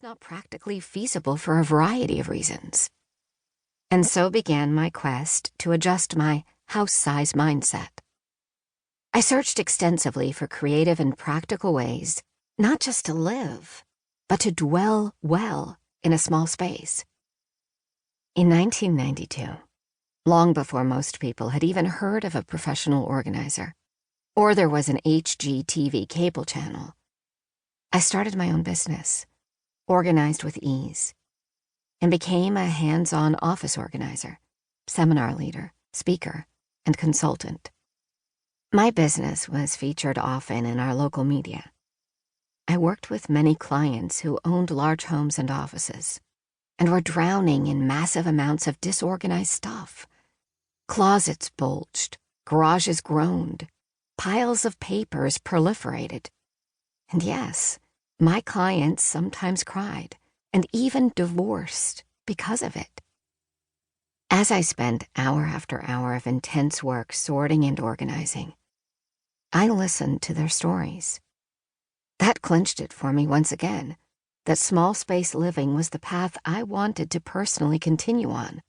not practically feasible for a variety of reasons. And so began my quest to adjust my house-size mindset. I searched extensively for creative and practical ways, not just to live, but to dwell well in a small space. In 1992, long before most people had even heard of a professional organizer, or there was an HGTV cable channel, I started my own business, organized with ease, and became a hands-on office organizer, seminar leader, speaker, and consultant. My business was featured often in our local media. I worked with many clients who owned large homes and offices, and were drowning in massive amounts of disorganized stuff. Closets bulged, garages groaned, piles of papers proliferated. And yes, my clients sometimes cried, and even divorced because of it. As I spent hour after hour of intense work sorting and organizing, I listened to their stories. That clinched it for me once again, that small space living was the path I wanted to personally continue on,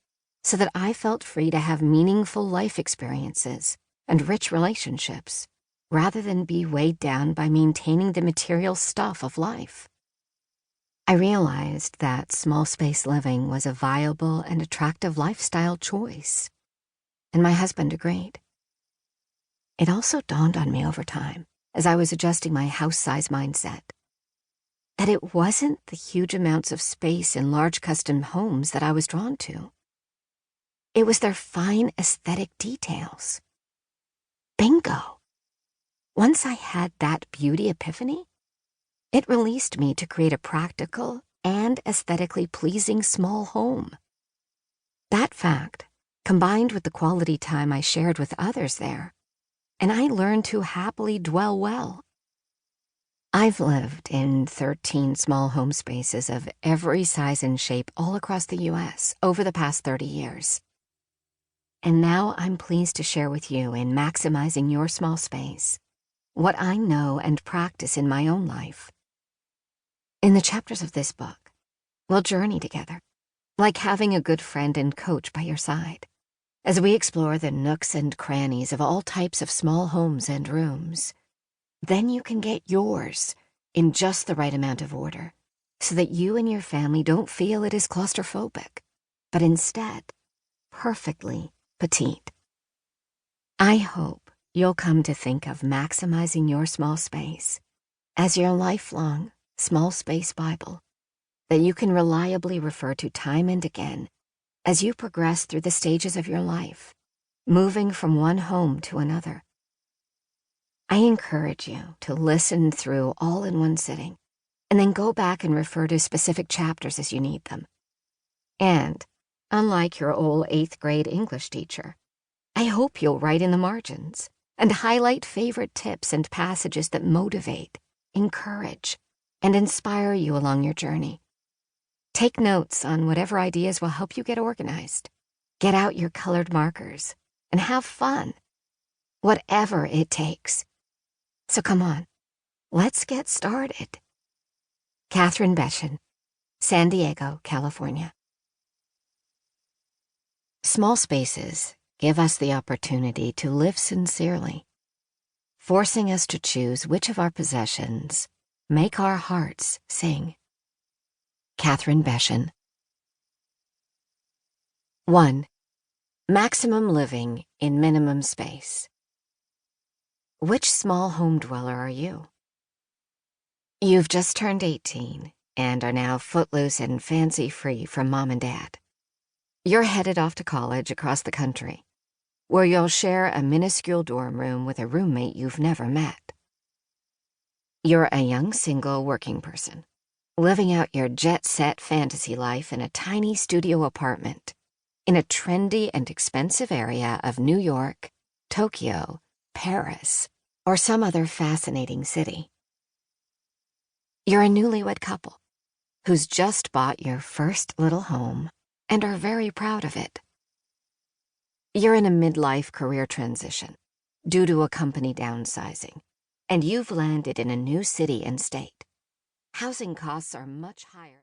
so that I felt free to have meaningful life experiences and rich relationships, rather than be weighed down by maintaining the material stuff of life. I realized that small space living was a viable and attractive lifestyle choice, and my husband agreed. It also dawned on me over time, as I was adjusting my house-size mindset, that it wasn't the huge amounts of space in large custom homes that I was drawn to. It was their fine aesthetic details. Bingo! Once I had that beauty epiphany, it released me to create a practical and aesthetically pleasing small home. That fact, combined with the quality time I shared with others there, and I learned to happily dwell well. I've lived in 13 small home spaces of every size and shape all across the U.S. over the past 30 years. And now I'm pleased to share with you in Maximizing Your Small Space what I know and practice in my own life. In the chapters of this book, we'll journey together, like having a good friend and coach by your side, as we explore the nooks and crannies of all types of small homes and rooms. Then you can get yours in just the right amount of order, so that you and your family don't feel it is claustrophobic, but instead, perfectly petite. I hope you'll come to think of maximizing your small space as your lifelong small space Bible that you can reliably refer to time and again as you progress through the stages of your life, moving from one home to another. I encourage you to listen through all in one sitting, and then go back and refer to specific chapters as you need them. And, unlike your old 8th grade English teacher, I hope you'll write in the margins and highlight favorite tips and passages that motivate, encourage, and inspire you along your journey. Take notes on whatever ideas will help you get organized. Get out your colored markers and have fun, whatever it takes. So come on, let's get started. Kathryn Bechen, San Diego, California. Small spaces give us the opportunity to live sincerely, forcing us to choose which of our possessions make our hearts sing. Kathryn Bechen. 1. Maximum living in minimum space. Which small home dweller are you? You've just turned 18 and are now footloose and fancy-free from mom and dad. You're headed off to college across the country, where you'll share a minuscule dorm room with a roommate you've never met. You're a young single working person, living out your jet-set fantasy life in a tiny studio apartment in a trendy and expensive area of New York, Tokyo, Paris, or some other fascinating city. You're a newlywed couple who's just bought your first little home and are very proud of it. You're in a midlife career transition due to a company downsizing, and you've landed in a new city and state. Housing costs are much higher.